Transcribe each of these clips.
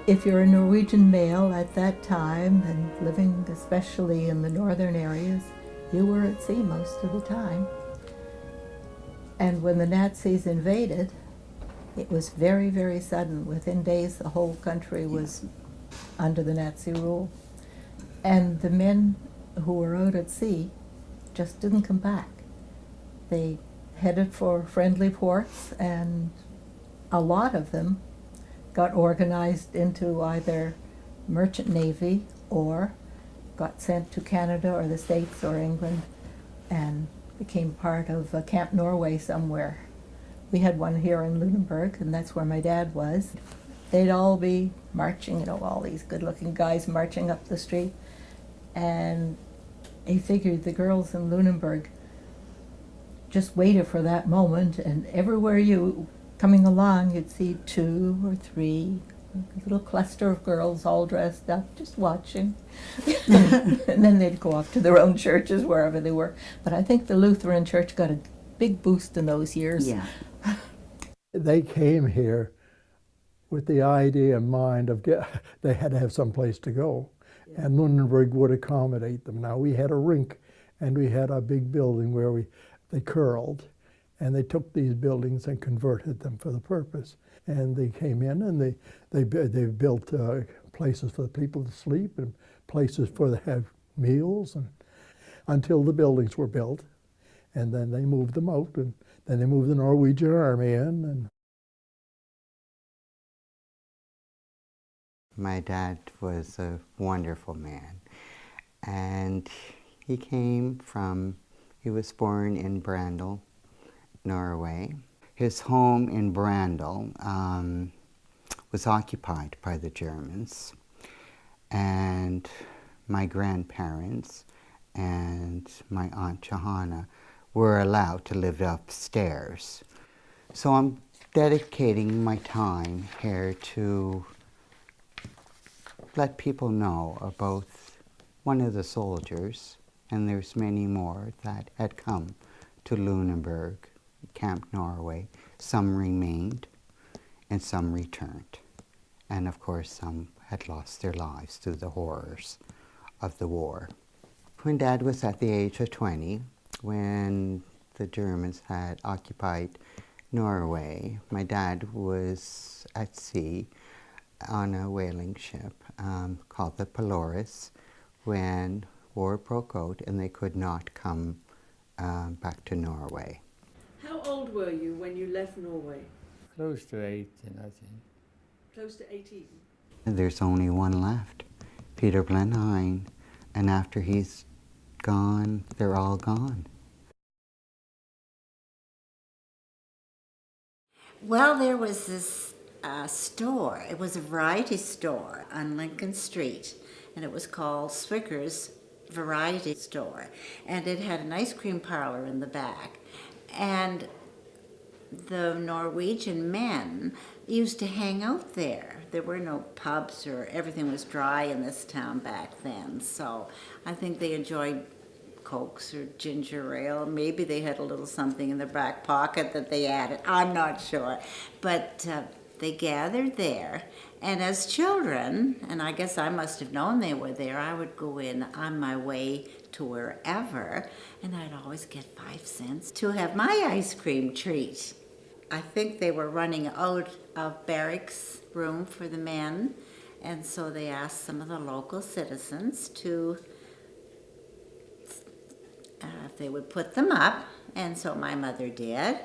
If you're a Norwegian male at that time and living especially in the northern areas, you were at sea most of the time. And when the Nazis invaded, it was very, very sudden. Within days, the whole country was under the Nazi rule. And the men who were out at sea just didn't come back. They headed for friendly ports, and a lot of them got organized into either merchant navy or got sent to Canada or the States or England and became part of Camp Norway somewhere. We had one here in Lunenburg, and that's where my dad was. They'd all be marching, you know, all these good-looking guys marching up the street. And he figured the girls in Lunenburg just waited for that moment, and everywhere you coming along, you'd see 2 or 3, a little cluster of girls all dressed up, just watching. And then they'd go off to their own churches, wherever they were. But I think the Lutheran church got a big boost in those years. Yeah. They came here with the idea in mind of they had to have some place to go, and Lunenburg would accommodate them. Now, we had a rink, and we had a big building where they curled, and they took these buildings and converted them for the purpose. And they came in and they built places for the people to sleep and places for to have meals, and until the buildings were built. And then they moved them out, and then they moved the Norwegian Army in. And my dad was a wonderful man, and he was born in Brandal, Norway. His home in Brandal was occupied by the Germans, and my grandparents and my Aunt Johanna were allowed to live upstairs. So I'm dedicating my time here to let people know about one of the soldiers, and there's many more that had come to Lunenburg, Camp Norway. Some remained and some returned. And of course some had lost their lives through the horrors of the war. When Dad was at the age of 20, when the Germans had occupied Norway, my dad was at sea on a whaling ship called the Polaris when war broke out and they could not come back to Norway. How old were you when you left Norway? Close to 18, I think. Close to 18? And there's only one left, Peter Blenheim, and after he's gone, they're all gone. Well, there was this store. It was a variety store on Lincoln Street, and it was called Swicker's Variety Store. And it had an ice cream parlor in the back. And the Norwegian men used to hang out there. There were no pubs, or everything was dry in this town back then. So I think they enjoyed Cokes or ginger ale. Maybe they had a little something in their back pocket that they added. I'm not sure. But they gathered there. And as children, and I guess I must have known they were there, I would go in on my way to wherever, and I'd always get 5 cents to have my ice cream treat. I think they were running out of barracks room for the men, and so they asked some of the local citizens to if they would put them up, and so my mother did,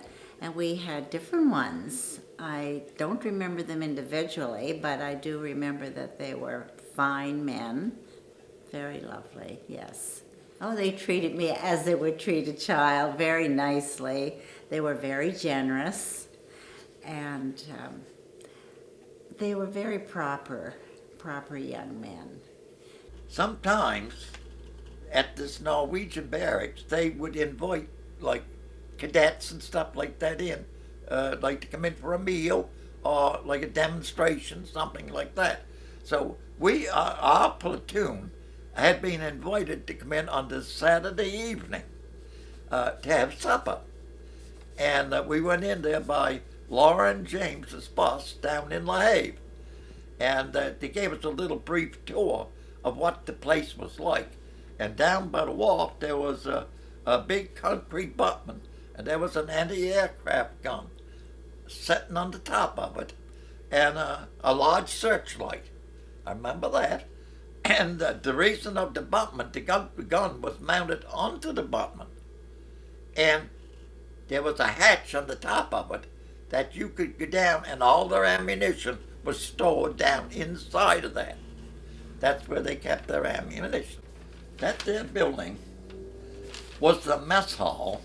and we had different ones. I don't remember them individually, but I do remember that they were fine men, very lovely, yes. Oh, they treated me as they would treat a child, very nicely. They were very generous, and they were very proper young men. Sometimes at this Norwegian barracks, they would invite like cadets and stuff like that in, like to come in for a meal or like a demonstration, something like that. So our platoon had been invited to come in on this Saturday evening to have supper. And we went in there by Lauren James's bus down in La Havre. and they gave us a little brief tour of what the place was like. And down by the wharf there was a big concrete abutment, and there was an anti-aircraft gun sitting on the top of it, and a large searchlight. I remember that. And the reason of the abutment, the gun was mounted onto the abutment, and there was a hatch on the top of it that you could go down, and all their ammunition was stored down inside of that. That's where they kept their ammunition. That there building was the mess hall,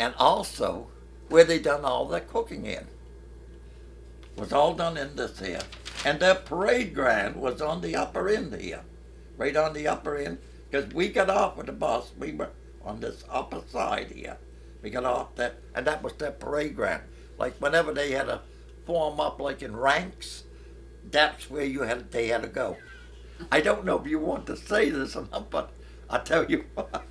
and also where they done all their cooking in. Was all done in this here. And their parade ground was on the upper end here, right on the upper end, because we got off with the bus. We were on this upper side here. We got off that, and that was their parade ground. Like whenever they had to form up like in ranks, that's where they had to go. I don't know if you want to say this or not, but I tell you what,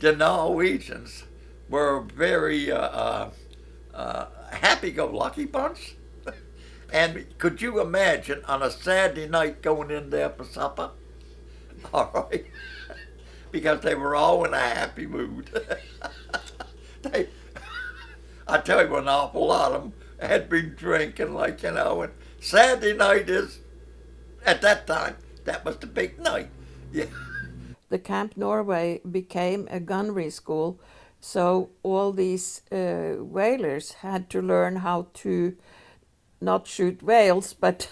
the Norwegians were a very happy-go-lucky bunch. And could you imagine on a Saturday night going in there for supper? All right. Because they were all in a happy mood. I tell you, an awful lot of them had been drinking, like, you know, and Saturday night is, at that time, that was the big night. Yeah. The Camp Norway became a gunnery school, so all these whalers had to learn how to not shoot whales, but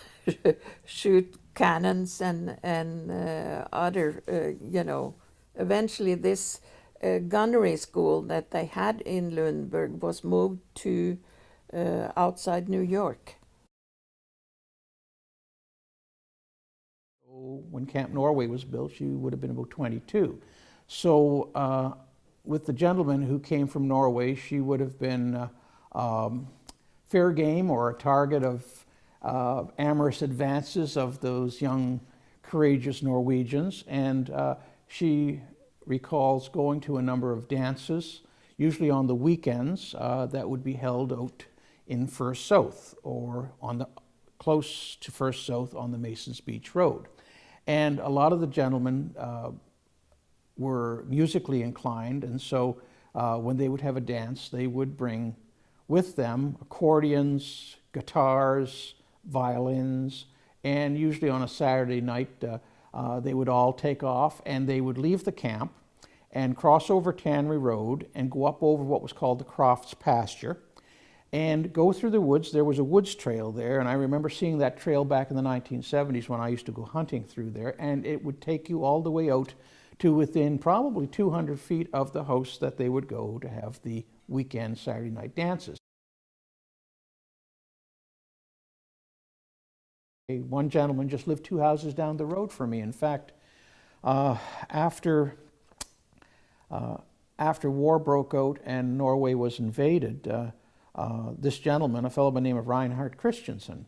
shoot cannons and other, you know. Eventually this gunnery school that they had in Lunenburg was moved to outside New York. When Camp Norway was built, she would have been about 22. So with the gentleman who came from Norway, she would have been fair game or a target of amorous advances of those young, courageous Norwegians. And she recalls going to a number of dances, usually on the weekends, that would be held out in First South or on the close to First South on the Masons Beach Road. And a lot of the gentlemen were musically inclined, and so when they would have a dance, they would bring with them accordions, guitars, violins, and usually on a Saturday night they would all take off and they would leave the camp and cross over Tannery Road and go up over what was called the Crofts pasture and go through the woods. There was a woods trail there, and I remember seeing that trail back in the 1970s when I used to go hunting through there, and it would take you all the way out to within probably 200 feet of the house that they would go to have the weekend Saturday night dances. One gentleman just lived 2 houses down the road from me. In fact, after war broke out and Norway was invaded, this gentleman, a fellow by the name of Reinhard KRISTENSEN,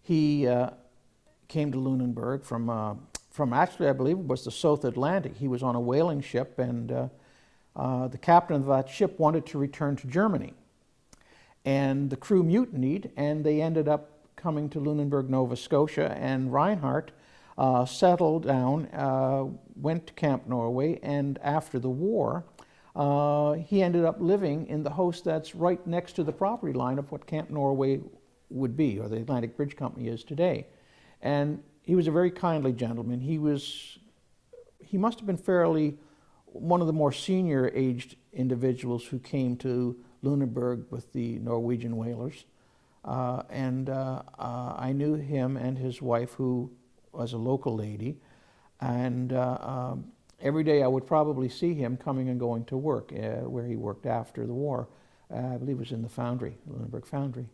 he came to Lunenburg from actually, I believe it was the South Atlantic. He was on a whaling ship, and the captain of that ship wanted to return to Germany. And the crew mutinied, and they ended up coming to Lunenburg, Nova Scotia, and Reinhardt settled down, went to Camp Norway, and after the war, he ended up living in the house that's right next to the property line of what Camp Norway would be, or the Atlantic Bridge Company is today. And he was a very kindly gentleman. He must have been fairly one of the more senior aged individuals who came to Lunenburg with the Norwegian whalers. I knew him and his wife, who was a local lady, and every day I would probably see him coming and going to work, where he worked after the war. I believe it was in the foundry, Lunenburg Foundry.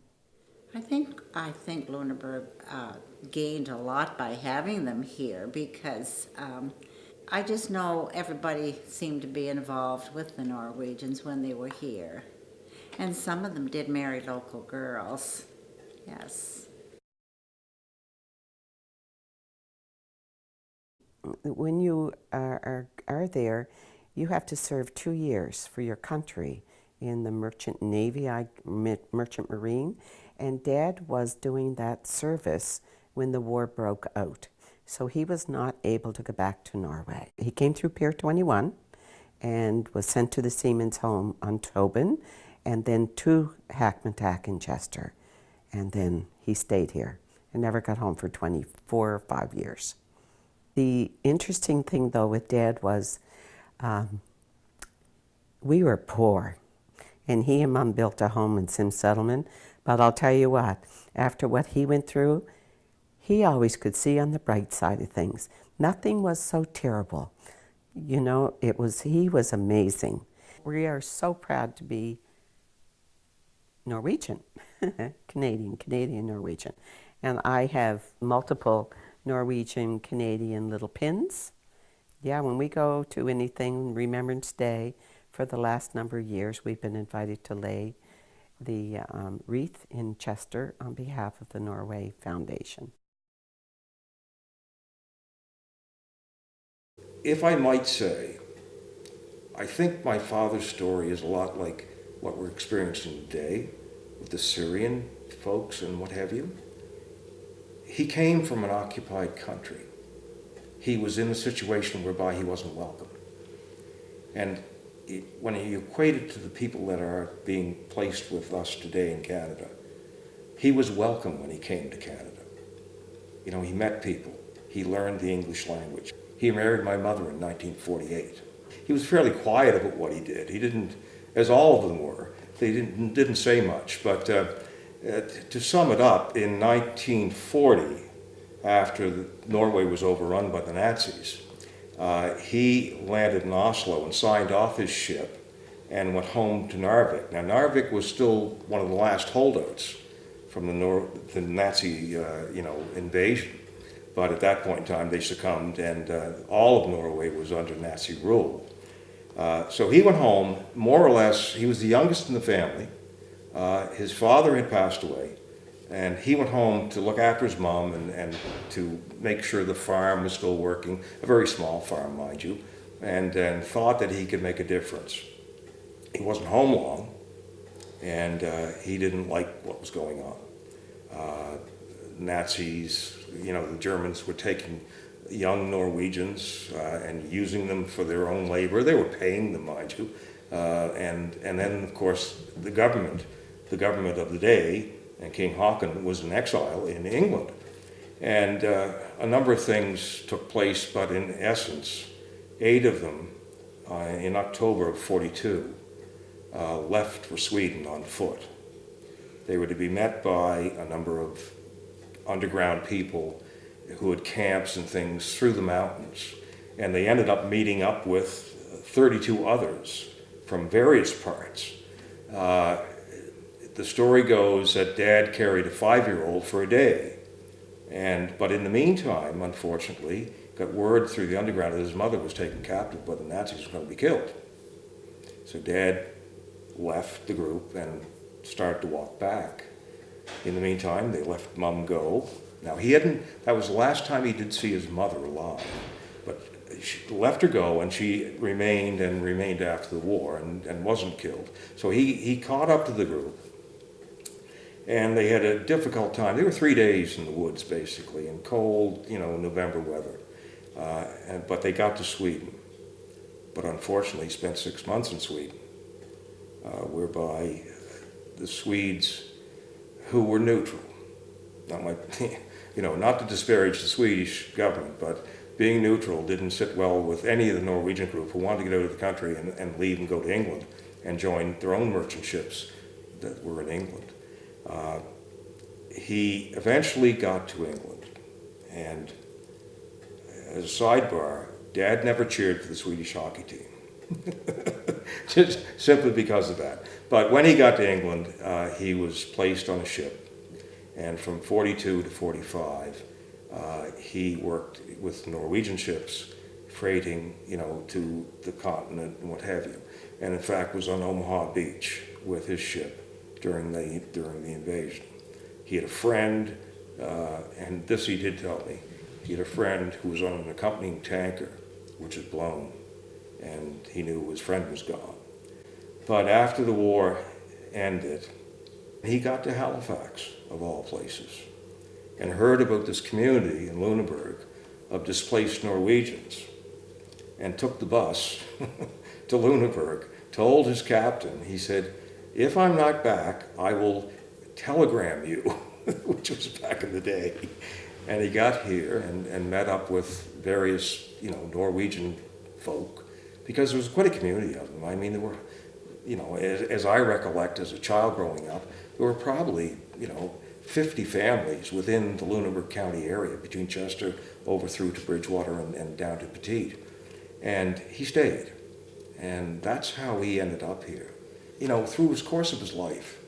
I think Lunenburg gained a lot by having them here, because I just know everybody seemed to be involved with the Norwegians when they were here. And some of them did marry local girls, yes. When you are there, you have to serve 2 years for your country in the Merchant Navy, Merchant Marine, And Dad was doing that service when the war broke out. So he was not able to go back to Norway. He came through Pier 21 and was sent to the Seamen's Home on Tobin and then to Hackmatack in Chester. And then he stayed here and never got home for 24 or 5 years. The interesting thing, though, with Dad was we were poor. And he and Mom built a home in Sim Settlement. But I'll tell you what, after what he went through, he always could see on the bright side of things. Nothing was so terrible. You know, he was amazing. We are so proud to be Norwegian, Canadian Norwegian. And I have multiple Norwegian Canadian little pins. Yeah, when we go to anything, Remembrance Day, for the last number of years, we've been invited to lay the wreath in Chester on behalf of the Norway Foundation. If I might say, I think my father's story is a lot like what we're experiencing today with the Syrian folks and what have you. He came from an occupied country. He was in a situation whereby he wasn't welcome. And when you equate it to the people that are being placed with us today in Canada, he was welcome when he came to Canada. You know, he met people. He learned the English language. He married my mother in 1948. He was fairly quiet about what he did. He didn't, as all of them were, they didn't say much. But to sum it up, in 1940, after Norway was overrun by the Nazis, he landed in Oslo and signed off his ship and went home to Narvik. Now, Narvik was still one of the last holdouts from the Nazi invasion. But at that point in time, they succumbed, and all of Norway was under Nazi rule. So he went home, more or less. He was the youngest in the family. His father had passed away, and he went home to look after his mom and to make sure the farm was still working, a very small farm, mind you, and thought that he could make a difference. He wasn't home long, and he didn't like what was going on. Nazis, the Germans were taking young Norwegians and using them for their own labor. They were paying them, mind you. And then, of course, the government of the day, and King Haakon was in exile in England. And a number of things took place, but in essence, 8 of them in October of 42 left for Sweden on foot. They were to be met by a number of underground people who had camps and things through the mountains. And they ended up meeting up with 32 others from various parts. The story goes that Dad carried a 5-year-old for a day. But in the meantime, unfortunately, got word through the underground that his mother was taken captive by the Nazis and was going to be killed. So Dad left the group and started to walk back. In the meantime, they let Mom go. Now, that was the last time he did see his mother alive. But she left her go, and she remained after the war and wasn't killed. So he caught up to the group, and they had a difficult time. They were 3 days in the woods, basically, in cold, November weather. But they got to Sweden. But unfortunately, spent 6 months in Sweden, whereby the Swedes, who were neutral, not to disparage the Swedish government, but being neutral didn't sit well with any of the Norwegian group who wanted to get out of the country and leave and go to England and join their own merchant ships that were in England. He eventually got to England, and as a sidebar, Dad never cheered for the Swedish hockey team. Just simply because of that. But when he got to England, he was placed on a ship, and from 42 to 45, he worked with Norwegian ships, freighting, to the continent and what have you. And in fact, was on Omaha Beach with his ship during the invasion. He had a friend, and this he did tell me. He had a friend who was on an accompanying tanker, which had blown, and he knew his friend was gone. But after the war ended, He got to Halifax, of all places, and heard about this community in Lunenburg of displaced Norwegians, and took the bus to Lunenburg, told his captain, he said, if I'm not back, I will telegram you, which was back in the day. And he got here and met up with various, Norwegian folk, because there was quite a community of them. I mean, there were, as I recollect as a child growing up, there were probably, 50 families within the Lunenburg County area, between Chester over through to Bridgewater and down to Petite. And he stayed. And that's how he ended up here. Through his course of his life,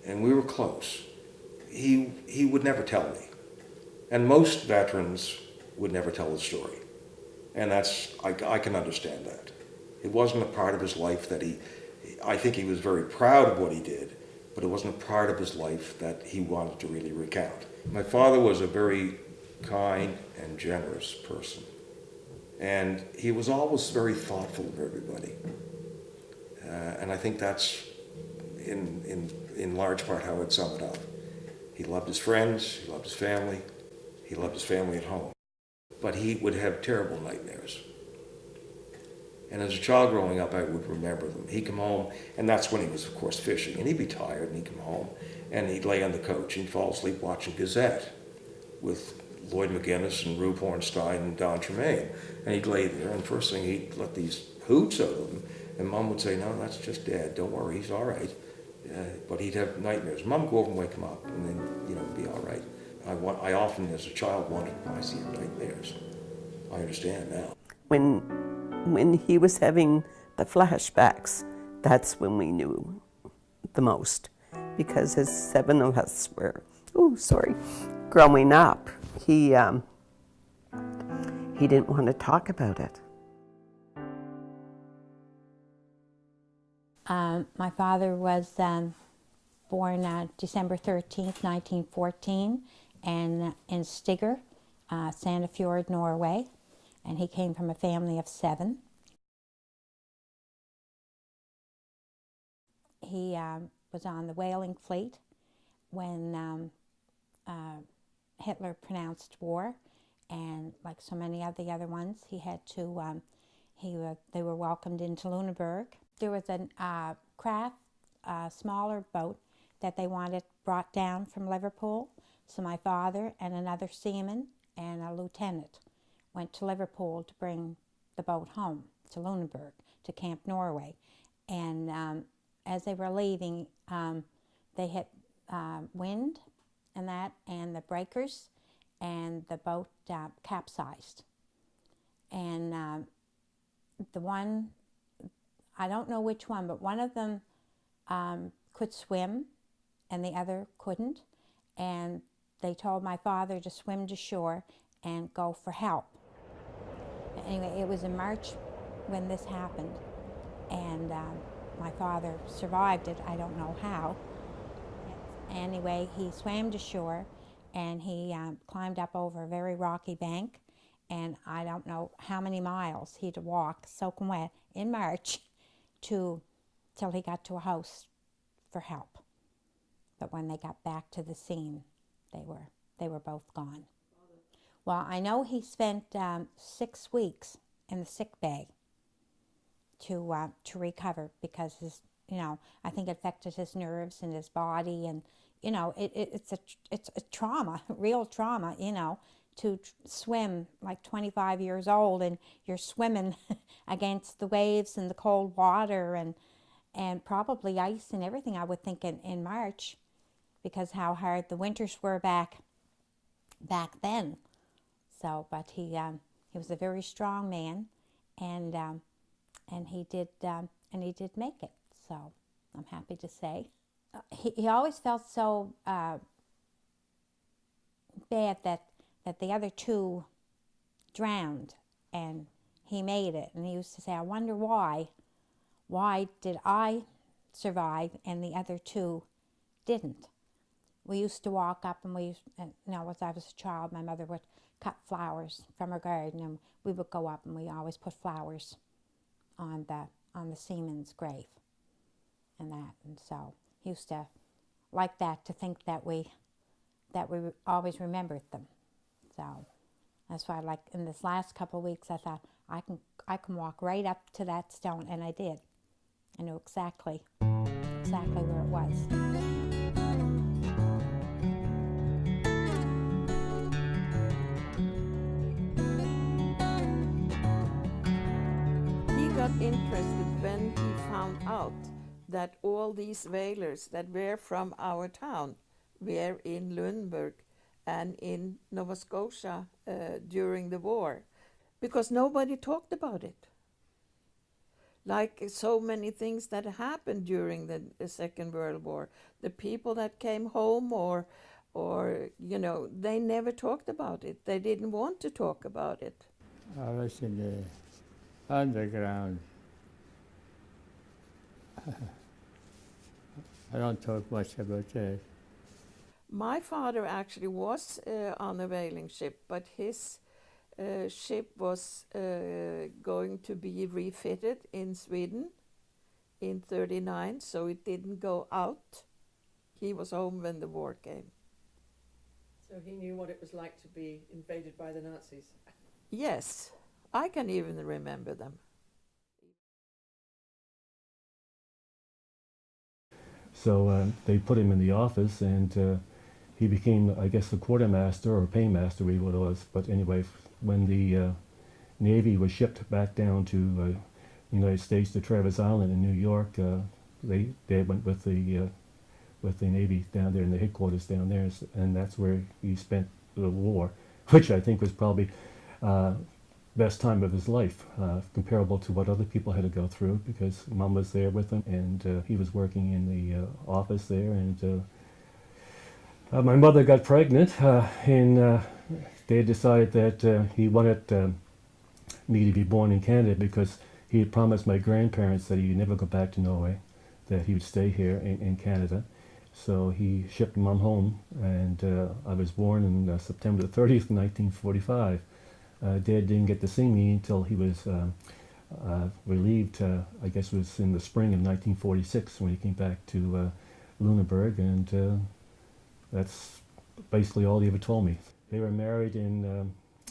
and we were close, he would never tell me. And most veterans would never tell the story. And I can understand that. It wasn't a part of his life that I think he was very proud of what he did, but it wasn't a part of his life that he wanted to really recount. My father was a very kind and generous person. And he was always very thoughtful of everybody. And I think that's in large part how I'd sum it up. He loved his friends, he loved his family at home. But he would have terrible nightmares. And as a child growing up, I would remember them. He'd come home, and that's when he was, of course, fishing. And he'd be tired, and he'd come home, and he'd lay on the couch, and he'd fall asleep watching Gazette with Lloyd McGuinness and Rube Hornstein and Don Tremaine. And he'd lay there, and first thing he'd let these hoots out of him, and Mom would say, no, that's just Dad, don't worry, he's all right. But he'd have nightmares. Mom would go over and wake him up, and then, be all right. I often, as a child, wondered why he had nightmares. I understand now. When he was having the flashbacks, that's when we knew the most. Because as 7 of us were, growing up, he didn't want to talk about it. My father was born December 13th, 1914, and in Stigger, Sandefjord, Norway, and he came from a family of 7. He was on the whaling fleet when Hitler pronounced war, and like so many of the other ones, he had to. They were welcomed into Lunenburg. There was a craft, smaller boat that they wanted brought down from Liverpool. So my father and another seaman and a lieutenant went to Liverpool to bring the boat home to Lunenburg, to Camp Norway. And as they were leaving, they hit wind and the breakers, and the boat capsized. And the one, I don't know which one, but one of them could swim and the other couldn't. And they told my father to swim to shore and go for help. Anyway, it was in March when this happened, and my father survived it. I don't know how. Anyway, he swam to shore, and he climbed up over a very rocky bank, and I don't know how many miles he'd walk, soaking wet, in March, till he got to a house for help. But when they got back to the scene, they were both gone. Well, I know he spent 6 weeks in the sick bay to recover, because I think it affected his nerves and his body, and it's a trauma, real trauma, to swim like 25 years old, and you're swimming against the waves and the cold water and probably ice and everything, I would think, in March, because how hard the winters were back then. So, but he was a very strong man, and he did make it. So I'm happy to say. He always felt so bad that the other 2 drowned, and he made it. And he used to say, I wonder why. Why did I survive and the other 2 didn't? We used to walk up, and as I was a child, my mother would cut flowers from her garden, and we would go up, and we always put flowers on the seaman's grave and that. And so he used to like that to think that we always remembered them. So that's why, like in this last couple of weeks, I thought I can walk right up to that stone, and I did. I knew exactly where it was. He got interested when he found out that all these whalers that were from our town were in Lunenburg and in Nova Scotia during the war, because nobody talked about it. Like so many things that happened during the Second World War, the people that came home or you know, they never talked about it. They didn't want to talk about it. I was in the underground. I don't talk much about that. My father actually was on a whaling ship, but his ship was going to be refitted in Sweden in '39, so it didn't go out. He was home when the war came. So he knew what it was like to be invaded by the Nazis. Yes, I can even remember them. So they put him in the office, and he became, I guess, the quartermaster or paymaster, what it was. But anyway, when the Navy was shipped back down to the United States to Travis Island in New York, they went with the Navy down there in the headquarters down there, and that's where he spent the war, which I think was probably best time of his life, comparable to what other people had to go through, because Mom was there with him, and he was working in the office there, and my mother got pregnant, and they decided that he wanted me to be born in Canada, because he had promised my grandparents that he would never go back to Norway, that he would stay here in Canada. So he shipped Mom home, and I was born on September the 30th, 1945. Dad didn't get to see me until he was relieved, I guess it was in the spring of 1946 when he came back to Lunenburg, and that's basically all he ever told me. They were married in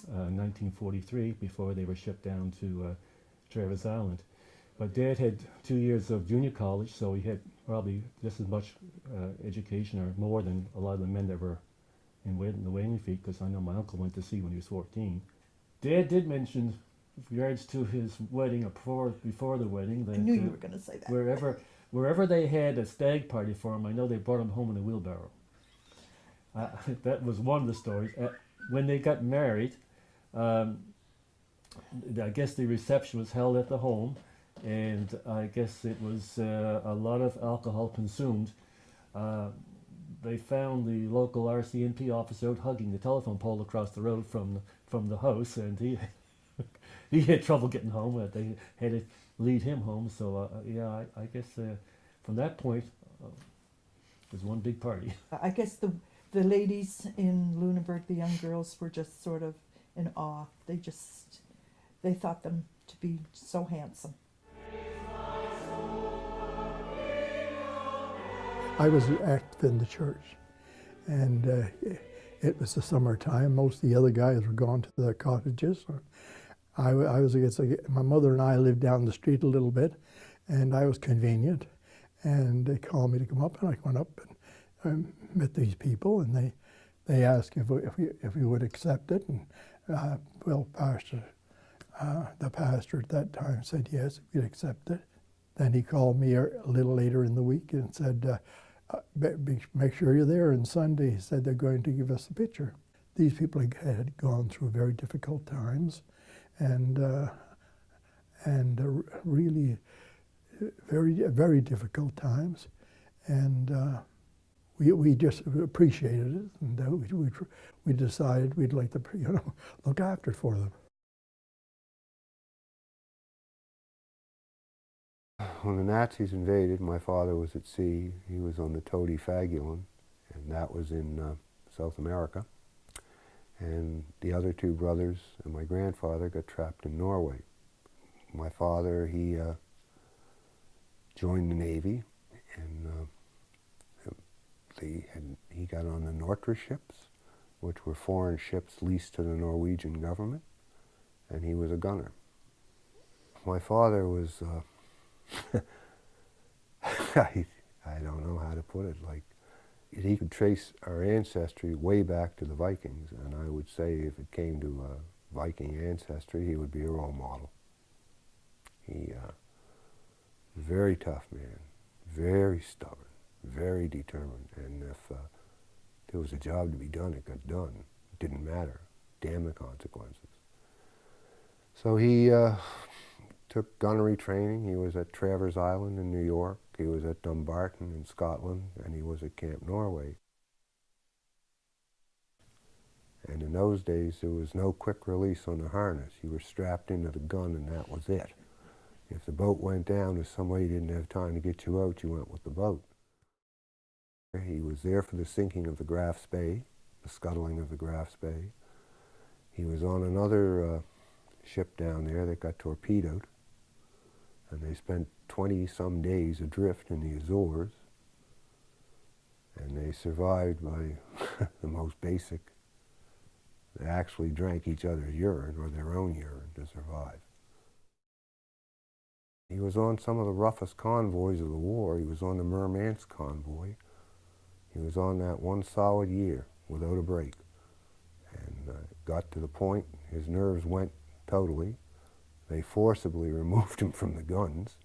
1943 before they were shipped down to Travis Island. But Dad had 2 years of junior college, so he had probably just as much education or more than a lot of the men that were in the whaling fleet, because I know my uncle went to sea when he was 14. Dad did mention, with regards to his wedding or before the wedding, that I knew you were going to say that. wherever they had a stag party for him, I know they brought him home in a wheelbarrow. That was one of the stories. When they got married, I guess the reception was held at the home, and I guess it was a lot of alcohol consumed. They found the local RCMP officer out hugging the telephone pole across the road from the house, and he had trouble getting home. They had to lead him home. So yeah, I guess from that point, it was one big party. I guess the ladies in Lunenburg, the young girls, were just sort of in awe. They thought them to be so handsome. I was active in the church, and it was the summertime. Most of the other guys were gone to their cottages. I was against, my mother and I lived down the street a little bit, and I was convenient, and they called me to come up, and I went up and met these people, and they asked if we would accept it, and well, the pastor at that time said yes, we'd accept it. Then he called me a little later in the week and said, make sure you're there on Sunday. He said they're going to give us a picture. These people had gone through very difficult times, and really very difficult times, and we just appreciated it, and we decided we'd like to look after it for them. When the Nazis invaded, my father was at sea. He was on the Todi Fagulon, and that was in South America. And the other two brothers and my grandfather got trapped in Norway. My father, he joined the Navy, and he got on the Nortra ships, which were foreign ships leased to the Norwegian government, and he was a gunner. My father was, I don't know how to put it, like, he could trace our ancestry way back to the Vikings, and I would say if it came to Viking ancestry, he would be a role model. He very tough man, very stubborn, very determined, and if there was a job to be done, it got done. It didn't matter. Damn the consequences. So he took gunnery training. He was at Travers Island in New York. He was at Dumbarton in Scotland, and he was at Camp Norway. And in those days, there was no quick release on the harness. You were strapped into the gun, and that was it. If the boat went down, if somebody didn't have time to get you out, you went with the boat. He was there for the sinking of the Graf's Bay, the scuttling of the Graf's Bay. He was on another ship down there that got torpedoed, and they spent 20-some days adrift in the Azores, and they survived by the most basic. They actually drank each other's urine, or their own urine, to survive. He was on some of the roughest convoys of the war. He was on the Murmansk convoy. He was on that one solid year without a break, and got to the point his nerves went totally. They forcibly removed him from the guns,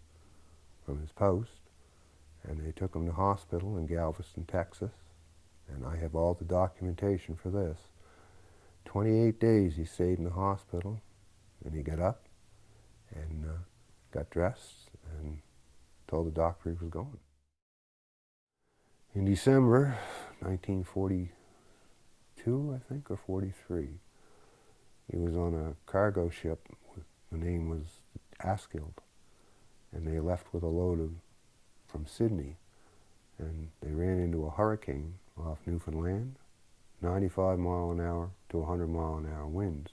from his post, and they took him to hospital in Galveston, Texas, and I have all the documentation for this. 28 days he stayed in the hospital, and he got up and got dressed and told the doctor he was going. In December 1942, I think, or 43, he was on a cargo ship. The name was Askild, and they left with a load from Sydney, and they ran into a hurricane off Newfoundland, 95 mile an hour to 100 mile an hour winds,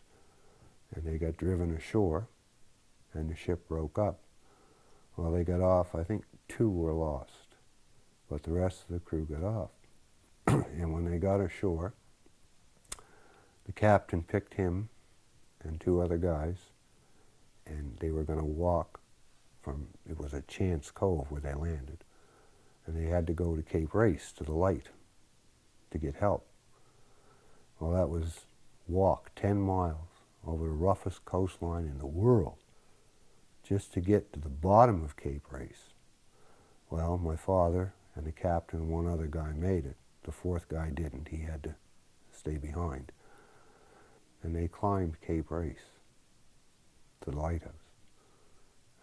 and they got driven ashore, and the ship broke up. Well, they got off. I think 2 were lost, but the rest of the crew got off. And when they got ashore, the captain picked him and 2 other guys, and they were going to walk from, it was a Chance Cove where they landed, and they had to go to Cape Race, to the light, to get help. Well, that was walk 10 miles over the roughest coastline in the world just to get to the bottom of Cape Race. Well, my father and the captain and 1 other guy made it. The 4th guy didn't. He had to stay behind. And they climbed Cape Race to the lighthouse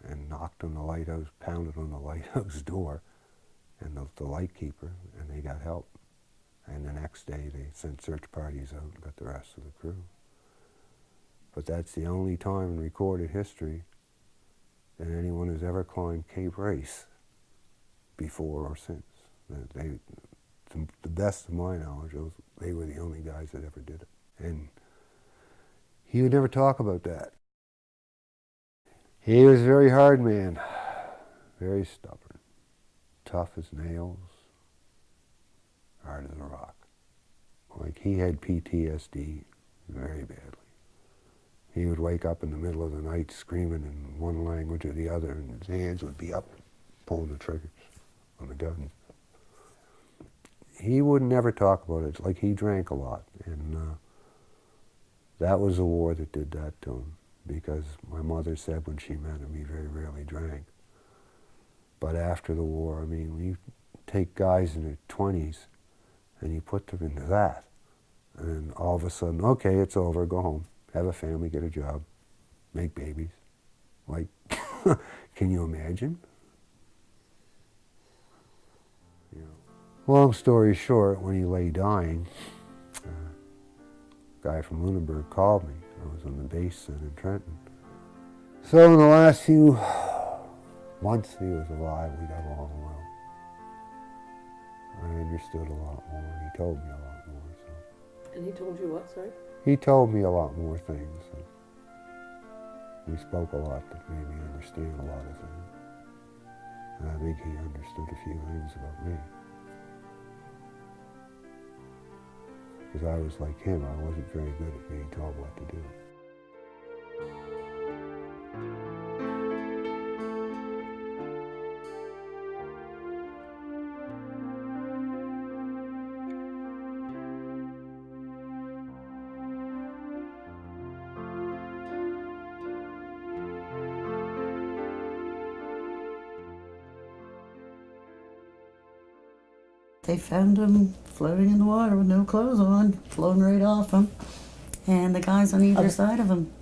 and knocked on the lighthouse, pounded on the lighthouse door and the lightkeeper, and they got help. And the next day they sent search parties out and got the rest of the crew. But that's the only time in recorded history that anyone has ever climbed Cape Race before or since. They, to the best of my knowledge, they were the only guys that ever did it. And he would never talk about that. He was a very hard man, very stubborn, tough as nails, hard as a rock. Like, he had PTSD very badly. He would wake up in the middle of the night screaming in one language or the other, and his hands would be up, pulling the triggers on the gun. He would never talk about it. It's like he drank a lot, and that was the war that did that to him, because my mother said when she met him, he very rarely drank. But after the war, I mean, when you take guys in their 20s and you put them into that, and all of a sudden, okay, it's over, go home, have a family, get a job, make babies. Like, can you imagine? You know. Long story short, when he lay dying, a guy from Lunenburg called me. I was on the base then in Trenton. So in the last few months he was alive, we got along well. I understood a lot more. He told me a lot more. So. And he told you what, sorry? He told me a lot more things. We spoke a lot that made me understand a lot of things. And I think he understood a few things about me. because I was like him. I wasn't very good at being told what to do. They found him floating in the water with no clothes on, floating right off him. And the guys on either side of him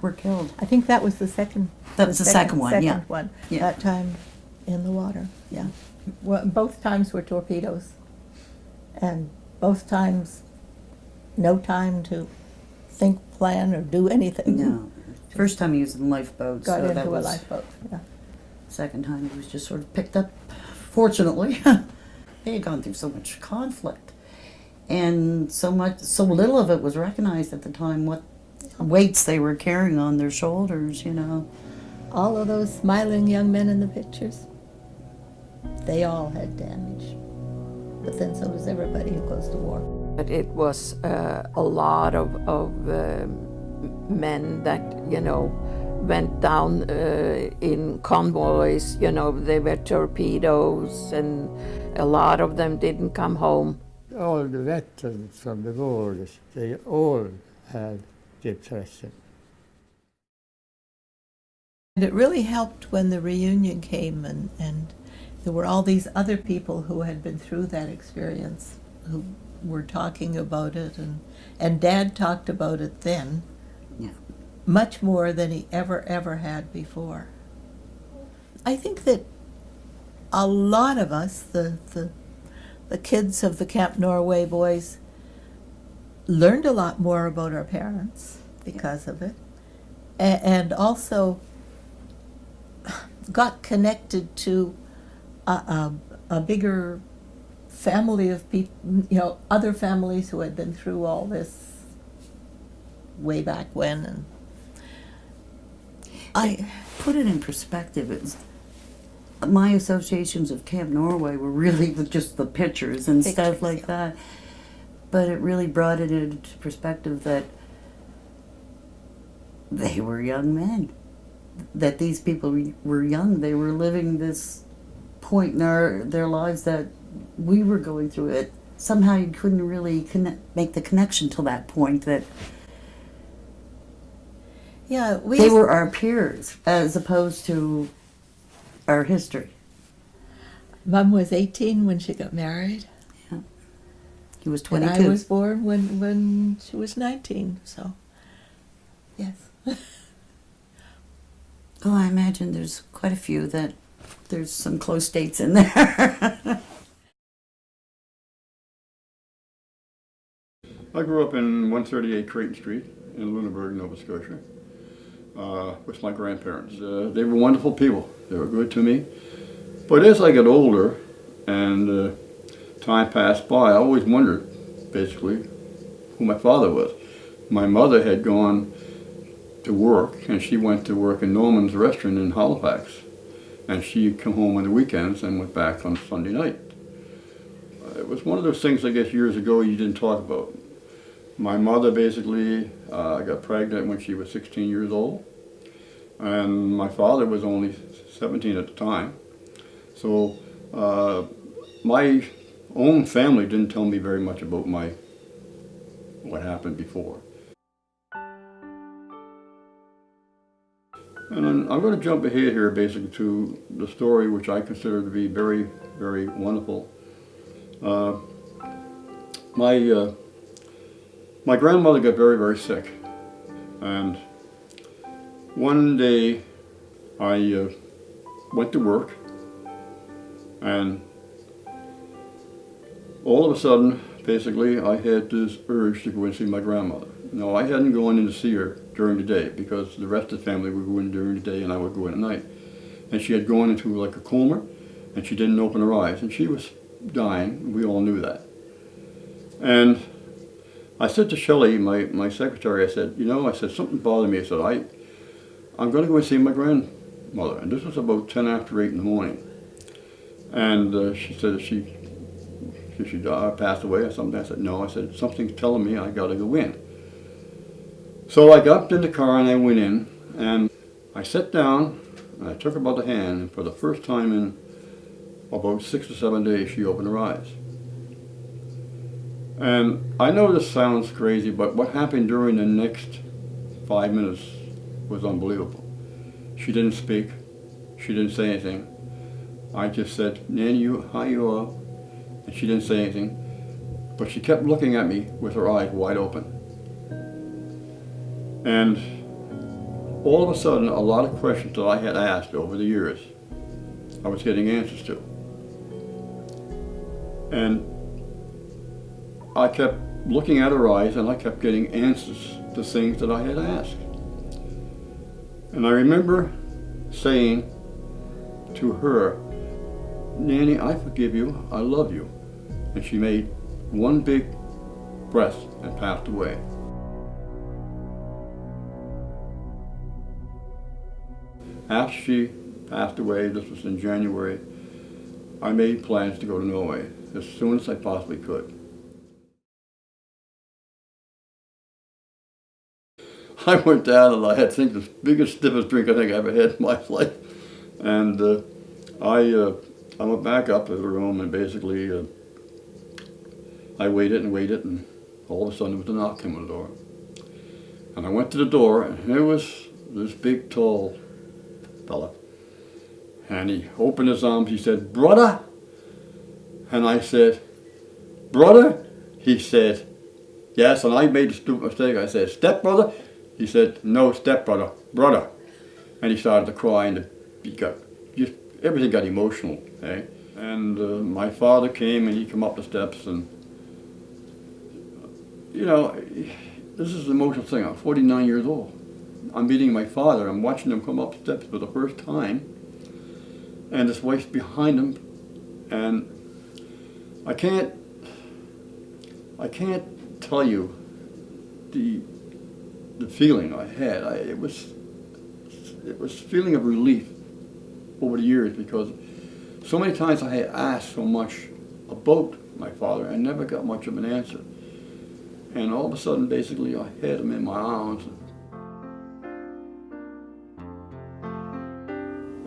were killed. I think that was the second. That was the second one, yeah. Second one, Yeah. that time in the water. Yeah. Well, both times were torpedoes. And both times, no time to think, plan, or do anything. No. First time he was in lifeboats. Got so that into a was, lifeboat, yeah. Second time he was just sort of picked up, fortunately. They had gone through so much conflict. And so little of it was recognized at the time, what weights they were carrying on their shoulders, you know. All of those smiling young men in the pictures, they all had damage. But then so does everybody who goes to war. But it was a lot of men that, you know, went down in convoys, you know, they were torpedoes, and a lot of them didn't come home. All the veterans from the wars, they all had depression. And it really helped when the reunion came and there were all these other people who had been through that experience who were talking about it, and Dad talked about it then. Yeah. Much more than he ever had before. I think that a lot of us, the kids of the Camp Norway boys, learned a lot more about our parents because of it, and also got connected to a bigger family of people, you know, other families who had been through all this way back when. And I put it in perspective. My associations of Camp Norway were really just the pictures and stuff like that. But it really brought it into perspective that they were young men. That these people were young. They were living this point in their lives that we were going through it. Somehow you couldn't really make the connection till that point that they were our peers as opposed to our history. Mom was 18 when she got married. Yeah. He was 22. And I was born when she was 19, so yes. Oh, I imagine there's quite a few that there's some close dates in there. I grew up in 138 Creighton Street in Lunenburg, Nova Scotia, with my grandparents. They were wonderful people. They were good to me. But as I got older and time passed by, I always wondered, basically, who my father was. My mother had gone to work, and she went to work in Norman's restaurant in Halifax. And she'd come home on the weekends and went back on Sunday night. It was one of those things, I guess, years ago you didn't talk about. My mother basically got pregnant when she was 16 years old, and my father was only 17 at the time. So my own family didn't tell me very much about what happened before. And I'm going to jump ahead here basically to the story which I consider to be very, very wonderful. My grandmother got very, very sick, and one day I went to work, and all of a sudden, basically, I had this urge to go and see my grandmother. No, I hadn't gone in to see her during the day because the rest of the family would go in during the day and I would go in at night. And she had gone into like a coma, and she didn't open her eyes, and she was dying. We all knew that. And I said to Shelley, my secretary, I said, you know, I said, something bothered me. I said, I'm going to go and see my grandmother. And this was about 10 after 8 in the morning. And she said she she passed away or something? I said, no. I said, something's telling me I got to go in. So I got in the car and I went in, and I sat down and I took her by the hand, and for the first time in about 6 or 7 days, she opened her eyes. And I know this sounds crazy, but what happened during the next 5 minutes was unbelievable. She didn't speak. She didn't say anything. I just said, Nanny, how you are? And she didn't say anything. But she kept looking at me with her eyes wide open. And all of a sudden, a lot of questions that I had asked over the years, I was getting answers to. And I kept looking at her eyes, and I kept getting answers to things that I had asked. And I remember saying to her, Nanny, I forgive you, I love you. And she made one big breath and passed away. After she passed away, this was in January, I made plans to go to Norway as soon as I possibly could. I went down and I had, the biggest, stiffest drink I think I ever had in my life. And I went back up to the room, and basically I waited and waited, and all of a sudden there was a knock on the door. And I went to the door, and there was this big, tall fella. And he opened his arms, he said, "Brother?" And I said, "Brother?" He said, "Yes," and I made a stupid mistake. I said, "Stepbrother?" He said, "No, stepbrother, brother." And he started to cry, and he got, just, everything got emotional, eh? And my father came, and he came up the steps, and, you know, this is the emotional thing. I'm 49 years old. I'm meeting my father. I'm watching him come up the steps for the first time, and his wife's behind him, and I can't tell you the feeling I had. It was a feeling of relief over the years, because so many times I had asked so much about my father and never got much of an answer. And all of a sudden, basically, I had him in my arms.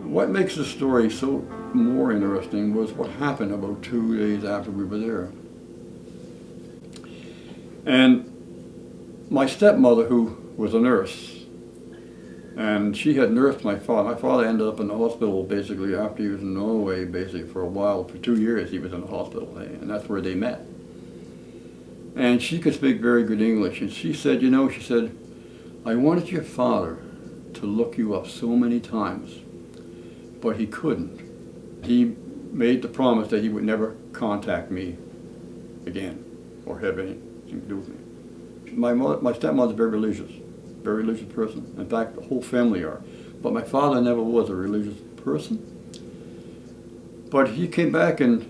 What makes the story so more interesting was what happened about 2 days after we were there. And my stepmother, who was a nurse, and she had nursed my father. My father ended up in the hospital basically after he was in Norway, basically for a while. For 2 years he was in the hospital, and that's where they met. And she could speak very good English, and she said, you know, she said, I wanted your father to look you up so many times, but he couldn't. He made the promise that he would never contact me again or have anything to do with me. My stepmother's very religious person. In fact, the whole family are. But my father never was a religious person. But he came back, and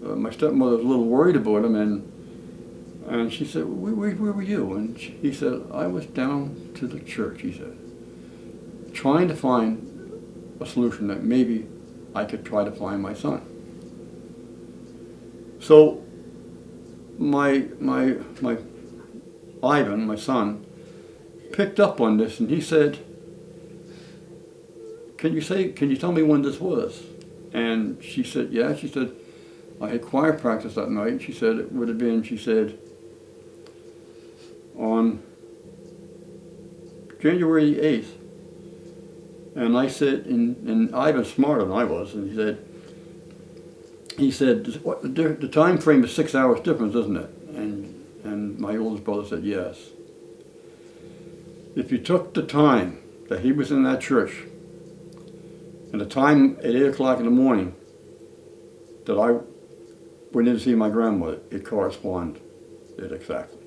my stepmother was a little worried about him, and she said, where were you? And he said, I was down to the church, he said, trying to find a solution that maybe I could try to find my son. So my Ivan, my son, picked up on this, and he said, can you tell me when this was? And she said, yeah. She said, I had choir practice that night, and she said it would have been, she said, on January 8th. And I said, and Ivan's smarter than I was, and he said, the time frame is 6 hours difference, isn't it? And my oldest brother said, yes. If you took the time that he was in that church and the time at 8 o'clock in the morning that I went in to see my grandmother, it corresponded exactly.